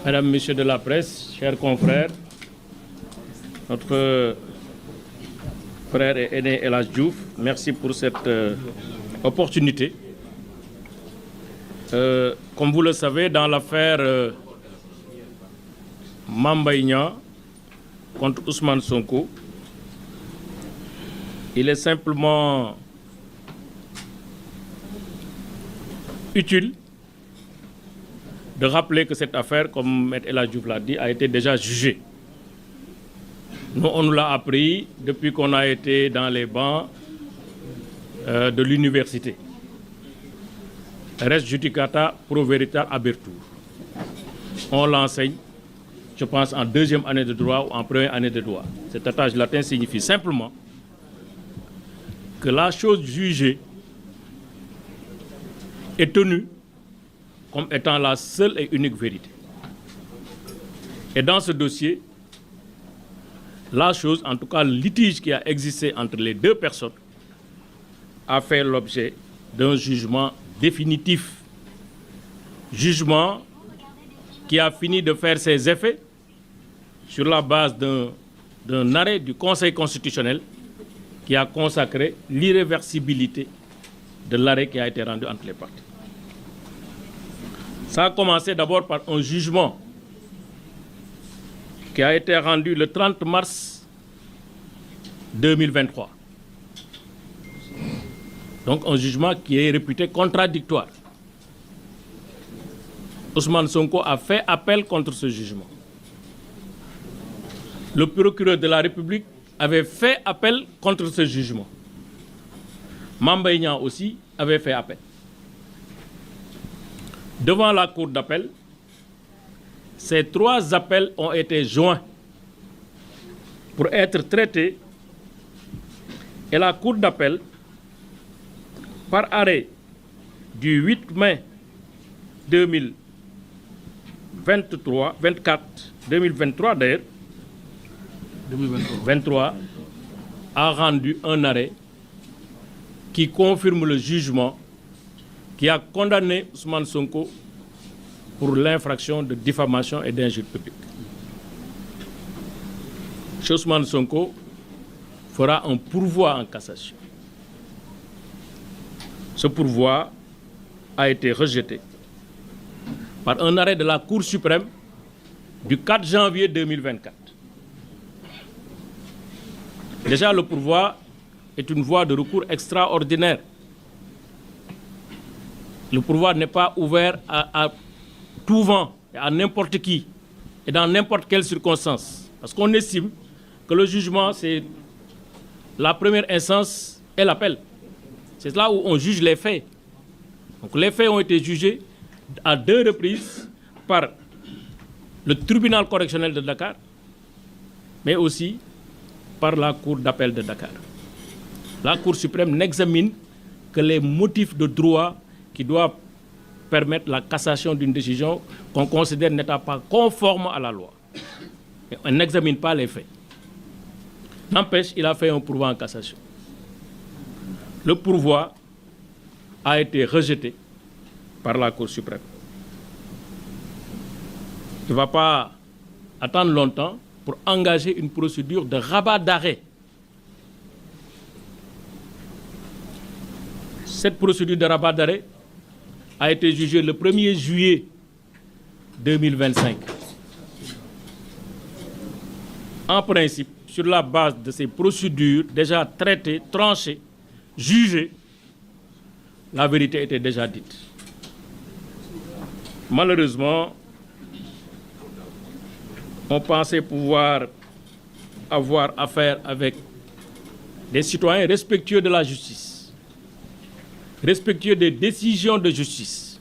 Mesdames, Messieurs de la presse, chers confrères, notre frère et aîné El Hadj Diouf, merci pour cette opportunité. Comme vous le savez, dans l'affaire Mame Mbaye Niang contre Ousmane Sonko, il est simplement utile de rappeler que cette affaire, comme M. El Hadj Diouf l'a dit, a été déjà jugée. Nous, on nous l'a appris depuis qu'on a été dans les bancs de l'université. Res judicata pro veritas habetur. On l'enseigne, je pense, en deuxième année de droit ou en première année de droit. Cet adage latin signifie simplement que la chose jugée est tenue comme étant la seule et unique vérité. Et dans ce dossier, la chose, en tout cas le litige qui a existé entre les deux personnes, a fait l'objet d'un jugement définitif. Jugement qui a fini de faire ses effets sur la base d'un arrêt du Conseil constitutionnel qui a consacré l'irréversibilité de l'arrêt qui a été rendu entre les parties. Ça a commencé d'abord par un jugement qui a été rendu le 30 mars 2023. Donc un jugement qui est réputé contradictoire. Ousmane Sonko a fait appel contre ce jugement. Le procureur de la République avait fait appel contre ce jugement. Mame Mbaye Niang aussi avait fait appel. Devant la cour d'appel, ces trois appels ont été joints pour être traités et la cour d'appel, par arrêt du 8 mai 2023 d'ailleurs, 2023, a rendu un arrêt qui confirme le jugement qui a condamné Ousmane Sonko pour l'infraction de diffamation et d'injure publique. Ousmane Sonko fera un pourvoi en cassation. Ce pourvoi a été rejeté par un arrêt de la Cour suprême du 4 janvier 2024. Déjà, le pourvoi est une voie de recours extraordinaire. Le pourvoi n'est pas ouvert à tout vent, à n'importe qui et dans n'importe quelle circonstance. Parce qu'on estime que le jugement, c'est la première instance et l'appel. C'est là où on juge les faits. Donc les faits ont été jugés à 2 reprises par le tribunal correctionnel de Dakar, mais aussi par la Cour d'appel de Dakar. La Cour suprême n'examine que les motifs de droit qui doivent permettre la cassation d'une décision qu'on considère n'étant pas conforme à la loi. Et on n'examine pas les faits. N'empêche, il a fait un pourvoi en cassation. Le pourvoi a été rejeté par la Cour suprême. Il ne va pas attendre longtemps pour engager une procédure de rabat d'arrêt. Cette procédure de rabat d'arrêt a été jugée le 1er juillet 2025. En principe, sur la base de ces procédures déjà traitées, tranchées, jugées, la vérité était déjà dite. Malheureusement, on pensait pouvoir avoir affaire avec des citoyens respectueux de la justice, respectueux des décisions de justice.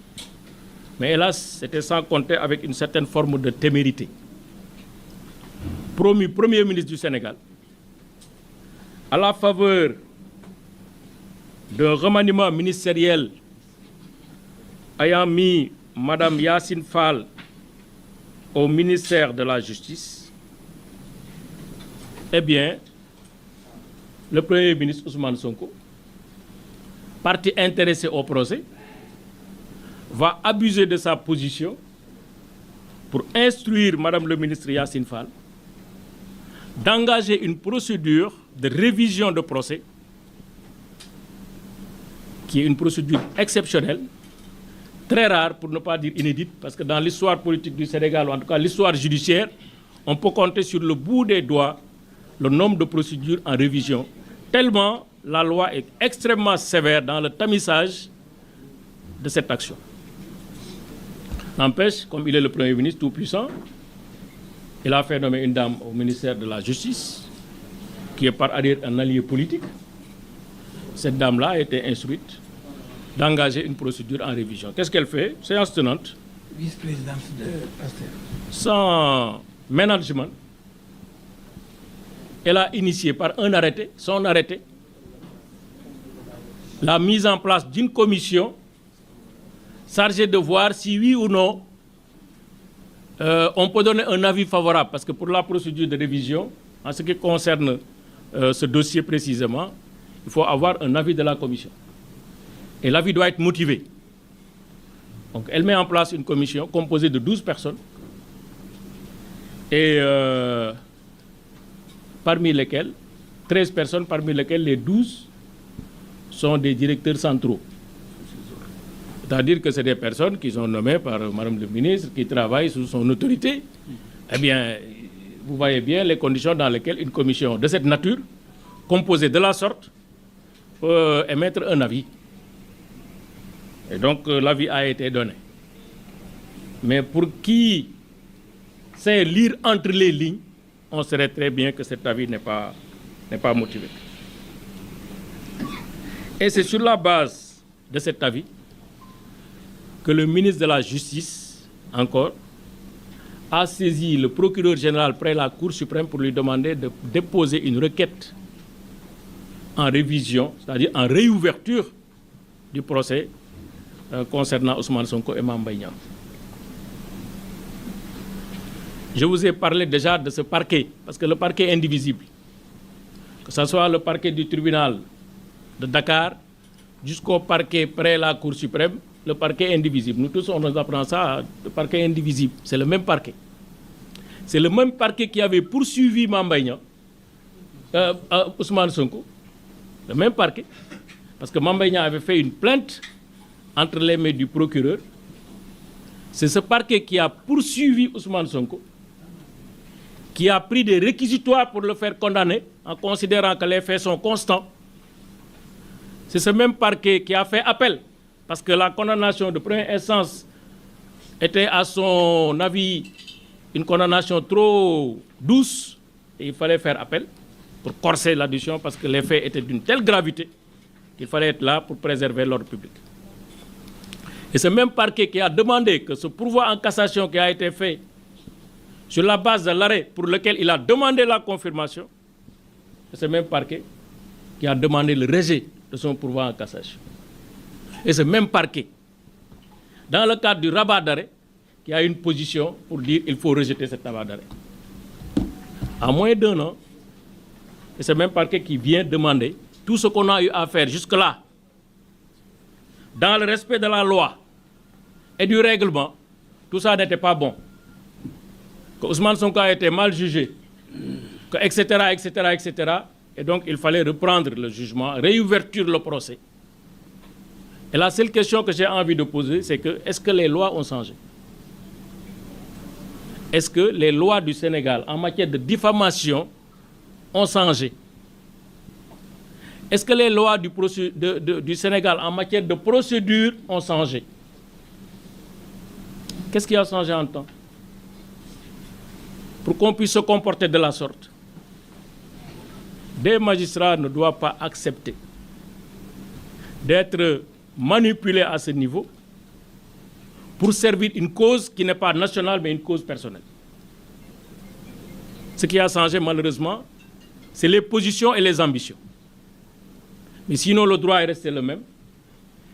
Mais hélas, c'était sans compter avec une certaine forme de témérité. Promu Premier ministre du Sénégal, à la faveur d'un remaniement ministériel ayant mis Madame Yacine Fall au ministère de la Justice, eh bien, le Premier ministre Ousmane Sonko, partie intéressée au procès, va abuser de sa position pour instruire Madame le ministre Yacine Fall d'engager une procédure de révision de procès qui est une procédure exceptionnelle, très rare pour ne pas dire inédite, parce que dans l'histoire politique du Sénégal, ou en tout cas l'histoire judiciaire, on peut compter sur le bout des doigts le nombre de procédures en révision, tellement la loi est extrêmement sévère dans le tamissage de cette action. N'empêche, comme il est le Premier ministre tout-puissant, il a fait nommer une dame au ministère de la Justice, qui est par ailleurs un allié politique. Cette dame-là a été instruite d'engager une procédure en révision. Qu'est-ce qu'elle fait? Séance tenante. Vice-présidente de Pasteur. Sans management, elle a initié par un arrêté, son arrêté, la mise en place d'une commission chargée de voir si oui ou non on peut donner un avis favorable. Parce que pour la procédure de révision, en ce qui concerne ce dossier précisément, il faut avoir un avis de la commission. Et l'avis doit être motivé. Donc elle met en place une commission composée de 12 personnes. Et parmi lesquelles, 13 personnes, parmi lesquelles les 12 sont des directeurs centraux. C'est-à-dire que c'est des personnes qui sont nommées par Madame le ministre, qui travaillent sous son autorité. Eh bien, vous voyez bien les conditions dans lesquelles une commission de cette nature, composée de la sorte, peut émettre un avis. Et donc, l'avis a été donné. Mais pour qui sait lire entre les lignes, on saurait très bien que cet avis n'est pas motivé. Et c'est sur la base de cet avis que le ministre de la Justice, encore, a saisi le procureur général près la Cour suprême pour lui demander de déposer une requête en révision, c'est-à-dire en réouverture du procès concernant Ousmane Sonko et Mame Mbaye Niang. Je vous ai parlé déjà de ce parquet, parce que le parquet est indivisible. Que ce soit le parquet du tribunal de Dakar jusqu'au parquet près la Cour suprême, le parquet est indivisible. Nous tous, on nous apprend ça, le parquet est indivisible. C'est le même parquet. C'est le même parquet qui avait poursuivi Mame Mbaye Niang, Ousmane Sonko. Le même parquet. Parce que Mame Mbaye Niang avait fait une plainte entre les mains du procureur. C'est ce parquet qui a poursuivi Ousmane Sonko, qui a pris des réquisitoires pour le faire condamner, en considérant que les faits sont constants. C'est ce même parquet qui a fait appel, parce que la condamnation de première instance était, à son avis, une condamnation trop douce, et il fallait faire appel pour corser l'addition, parce que les faits étaient d'une telle gravité qu'il fallait être là pour préserver l'ordre public. Et ce même parquet qui a demandé que ce pourvoi en cassation qui a été fait sur la base de l'arrêt pour lequel il a demandé la confirmation, c'est ce même parquet qui a demandé le rejet de son pourvoi en cassation. Et ce même parquet, dans le cadre du rabat d'arrêt, qui a une position pour dire qu'il faut rejeter cet rabat d'arrêt. À moins d'un an, et ce même parquet qui vient demander tout ce qu'on a eu à faire jusque-là, dans le respect de la loi et du règlement, tout ça n'était pas bon. Que Ousmane Sonko a été mal jugé, que etc., etc., etc. Et donc, il fallait reprendre le jugement, réouverture le procès. Et la seule question que j'ai envie de poser, c'est que, est-ce que les lois ont changé? Est-ce que les lois du Sénégal en matière de diffamation ont changé? Est-ce que les lois du Sénégal en matière de procédure ont changé? Qu'est-ce qui a changé en temps? Pour qu'on puisse se comporter de la sorte, des magistrats ne doivent pas accepter d'être manipulés à ce niveau pour servir une cause qui n'est pas nationale, mais une cause personnelle. Ce qui a changé, malheureusement, c'est les positions et les ambitions. Mais sinon, le droit est resté le même.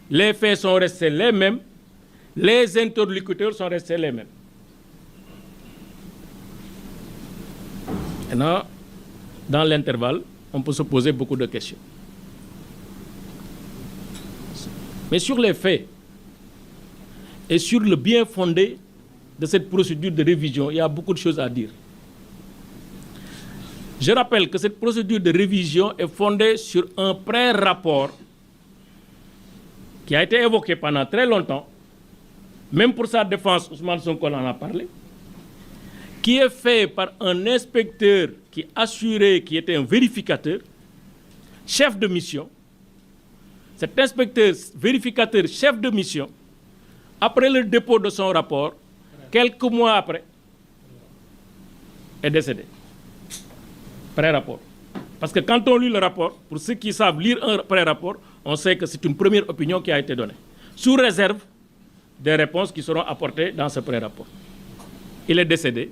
Les faits sont restés les mêmes. Les interlocuteurs sont restés les mêmes. Maintenant, dans l'intervalle, on peut se poser beaucoup de questions. Mais sur les faits et sur le bien fondé de cette procédure de révision, il y a beaucoup de choses à dire. Je rappelle que cette procédure de révision est fondée sur un pré-rapport qui a été évoqué pendant très longtemps, même pour sa défense, Ousmane Sonko en a parlé, qui est fait par un inspecteur qui assurait, qui était un vérificateur, chef de mission. Cet inspecteur, vérificateur, chef de mission, après le dépôt de son rapport, quelques mois après, est décédé. Pré-rapport. Parce que quand on lit le rapport, pour ceux qui savent lire un pré-rapport, on sait que c'est une première opinion qui a été donnée, sous réserve des réponses qui seront apportées dans ce pré-rapport. Il est décédé.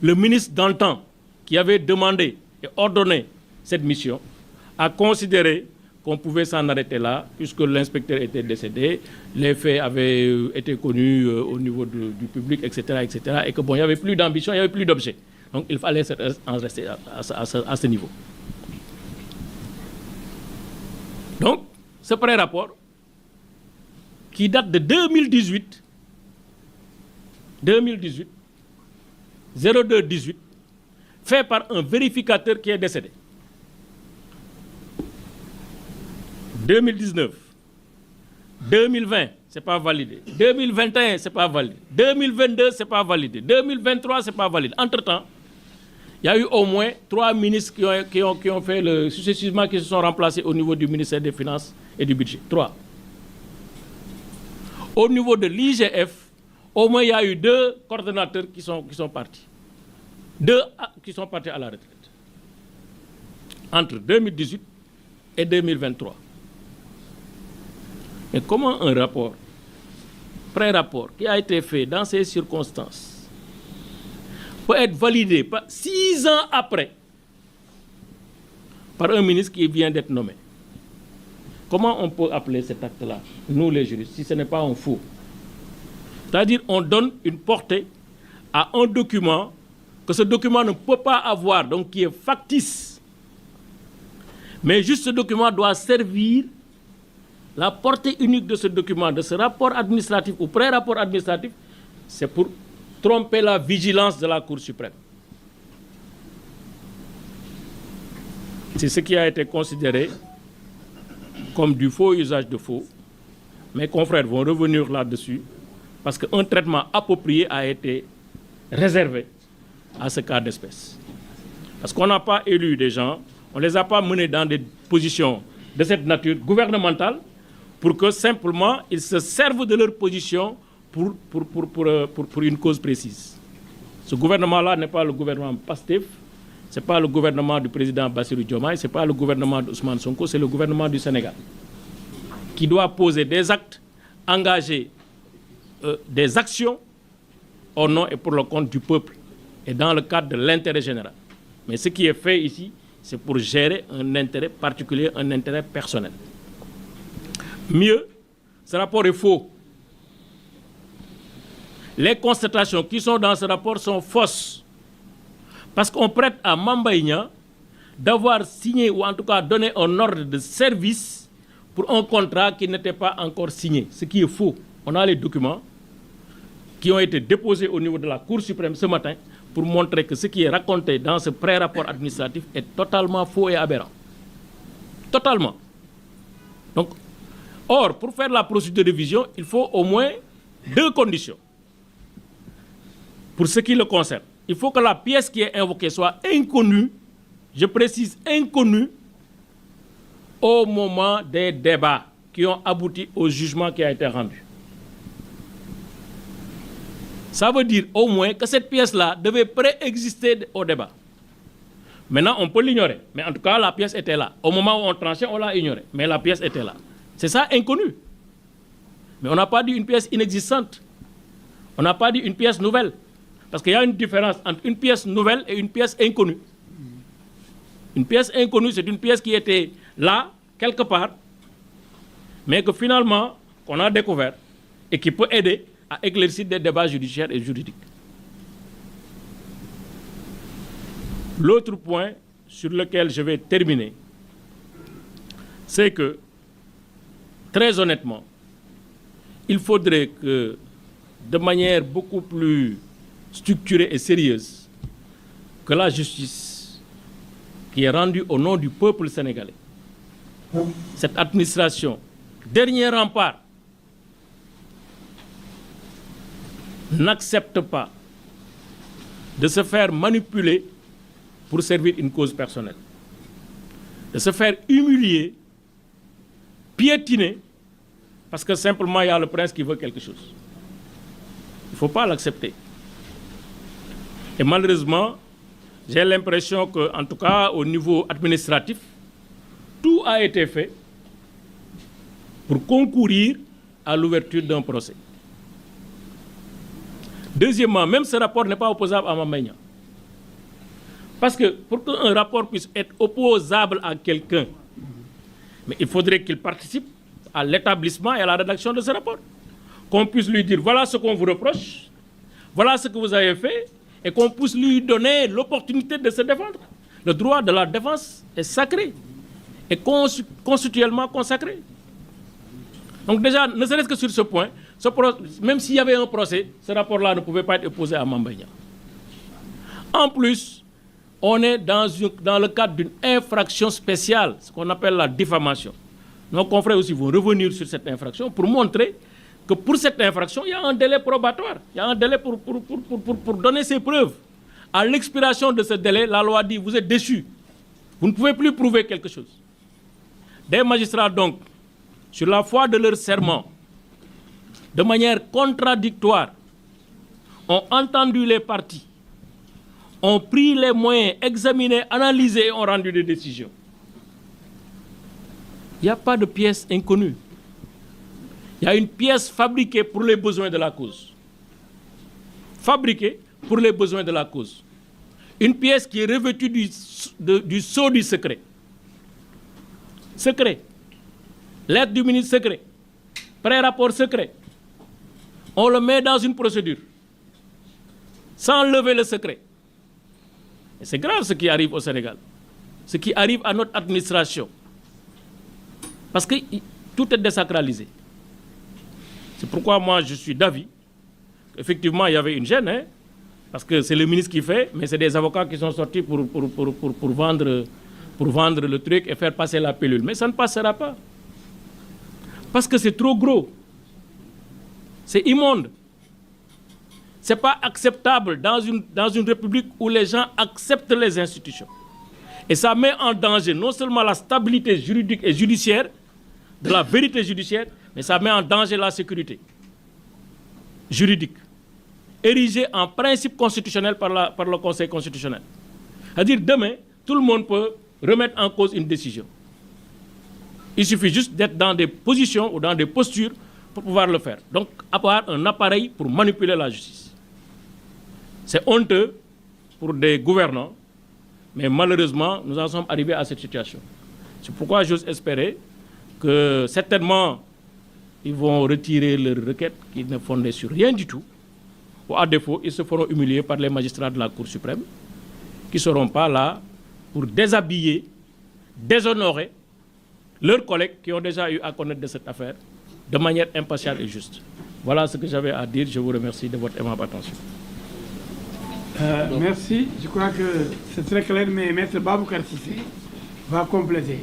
Le ministre d'antan, qui avait demandé et ordonné cette mission, a considéré qu'on pouvait s'en arrêter là, puisque l'inspecteur était décédé, les faits avaient été connus au niveau du public, etc., etc., et que bon, il n'y avait plus d'ambition, il n'y avait plus d'objet. Donc il fallait en rester à ce niveau. Donc, ce pré-rapport, qui date de 2018, 02-18, fait par un vérificateur qui est décédé. 2019, 2020, ce n'est pas validé. 2021, ce n'est pas validé. 2022, ce n'est pas validé. 2023, ce n'est pas validé. Entre-temps, il y a eu au moins 3 ministres qui ont fait successivement, qui se sont remplacés au niveau du ministère des Finances et du Budget. 3. Au niveau de l'IGF, au moins il y a eu 2 coordonnateurs qui sont partis. 2 qui sont partis à la retraite. Entre 2018 et 2023. Mais comment un rapport, pré-rapport, qui a été fait dans ces circonstances, peut être validé 6 ans après par un ministre qui vient d'être nommé? Comment on peut appeler cet acte-là, nous les juristes, si ce n'est pas un faux? C'est-à-dire on donne une portée à un document que ce document ne peut pas avoir, donc qui est factice. Mais juste ce document doit servir, la portée unique de ce document, de ce rapport administratif ou pré-rapport administratif, c'est pour tromper la vigilance de la Cour suprême. C'est ce qui a été considéré comme du faux usage de faux. Mes confrères vont revenir là-dessus parce qu'un traitement approprié a été réservé à ce cas d'espèce. Parce qu'on n'a pas élu des gens, on ne les a pas menés dans des positions de cette nature gouvernementale pour que simplement ils se servent de leur position pour une cause précise. Ce gouvernement-là n'est pas le gouvernement PASTEF, ce n'est pas le gouvernement du président Bassirou Diomaye, ce n'est pas le gouvernement d'Ousmane Sonko, c'est le gouvernement du Sénégal qui doit poser des actes, engager des actions au nom et pour le compte du peuple et dans le cadre de l'intérêt général. Mais ce qui est fait ici, c'est pour gérer un intérêt particulier, un intérêt personnel. Mieux, ce rapport est faux. Les constatations qui sont dans ce rapport sont fausses. Parce qu'on prête à Mamba Igna d'avoir signé ou en tout cas donné un ordre de service pour un contrat qui n'était pas encore signé. Ce qui est faux. On a les documents qui ont été déposés au niveau de la Cour suprême ce matin pour montrer que ce qui est raconté dans ce pré-rapport administratif est totalement faux et aberrant. Totalement. Donc, or, pour faire la procédure de révision, il faut au moins 2 conditions. Pour ce qui le concerne, il faut que la pièce qui est invoquée soit inconnue, je précise inconnue, au moment des débats qui ont abouti au jugement qui a été rendu. Ça veut dire au moins que cette pièce-là devait préexister au débat. Maintenant, on peut l'ignorer, mais en tout cas, la pièce était là. Au moment où on tranchait, on l'a ignorée, mais la pièce était là. C'est ça, inconnu. Mais on n'a pas dit une pièce inexistante. On n'a pas dit une pièce nouvelle. Parce qu'il y a une différence entre une pièce nouvelle et une pièce inconnue. Une pièce inconnue, c'est une pièce qui était là, quelque part, mais que finalement, qu'on a découvert et qui peut aider à éclaircir des débats judiciaires et juridiques. L'autre point sur lequel je vais terminer, c'est que, très honnêtement, il faudrait que de manière beaucoup plus structurée et sérieuse que la justice qui est rendue au nom du peuple sénégalais. Cette administration, dernier rempart, n'accepte pas de se faire manipuler pour servir une cause personnelle, de se faire humilier, piétiner, parce que simplement il y a le prince qui veut quelque chose. Il ne faut pas l'accepter. Et malheureusement, j'ai l'impression qu'en tout cas au niveau administratif, tout a été fait pour concourir à l'ouverture d'un procès. Deuxièmement, même ce rapport n'est pas opposable à Mame Mbaye Niang. Parce que pour qu'un rapport puisse être opposable à quelqu'un, mais il faudrait qu'il participe à l'établissement et à la rédaction de ce rapport. Qu'on puisse lui dire, voilà ce qu'on vous reproche, voilà ce que vous avez fait, et qu'on puisse lui donner l'opportunité de se défendre. Le droit de la défense est sacré, et constitutionnellement consacré. Donc déjà, ne serait-ce que sur ce point, même s'il y avait un procès, ce rapport-là ne pouvait pas être opposé à Mame Mbaye Niang. En plus, on est dans le cadre d'une infraction spéciale, ce qu'on appelle la diffamation. Nos confrères aussi vont revenir sur cette infraction pour montrer que pour cette infraction, il y a un délai probatoire. Il y a un délai pour donner ses preuves. À l'expiration de ce délai, la loi dit, vous êtes déçus. Vous ne pouvez plus prouver quelque chose. Des magistrats, donc, sur la foi de leur serment, de manière contradictoire, ont entendu les parties, ont pris les moyens, examiné, analysé et ont rendu des décisions. Il n'y a pas de pièce inconnue. Il y a une pièce fabriquée pour les besoins de la cause. Fabriquée pour les besoins de la cause. Une pièce qui est revêtue du sceau du secret. Secret. Lettre du ministre secret. Pré-rapport secret. On le met dans une procédure. Sans lever le secret. Et c'est grave ce qui arrive au Sénégal. Ce qui arrive à notre administration. Parce que tout est désacralisé. C'est pourquoi moi je suis d'avis qu'effectivement il y avait une gêne, hein, parce que c'est le ministre qui fait, mais c'est des avocats qui sont sortis pour vendre le truc et faire passer la pilule. Mais ça ne passera pas. Parce que c'est trop gros. C'est immonde. Ce n'est pas acceptable dans une république où les gens acceptent les institutions. Et ça met en danger non seulement la stabilité juridique et judiciaire, de la vérité judiciaire, mais ça met en danger la sécurité juridique, érigée en principe constitutionnel par le Conseil constitutionnel. C'est-à-dire, demain, tout le monde peut remettre en cause une décision. Il suffit juste d'être dans des positions ou dans des postures pour pouvoir le faire. Donc, avoir un appareil pour manipuler la justice. C'est honteux pour des gouvernants, mais malheureusement, nous en sommes arrivés à cette situation. C'est pourquoi j'ose espérer que certainement, ils vont retirer leurs requêtes qui ne fondaient sur rien du tout, ou à défaut, ils se feront humilier par les magistrats de la Cour suprême, qui ne seront pas là pour déshabiller, déshonorer leurs collègues qui ont déjà eu à connaître de cette affaire de manière impartiale et juste. Voilà ce que j'avais à dire. Je vous remercie de votre aimable attention. Merci. Je crois que c'est très clair, mais Maître Baboucar Cissé va compléter.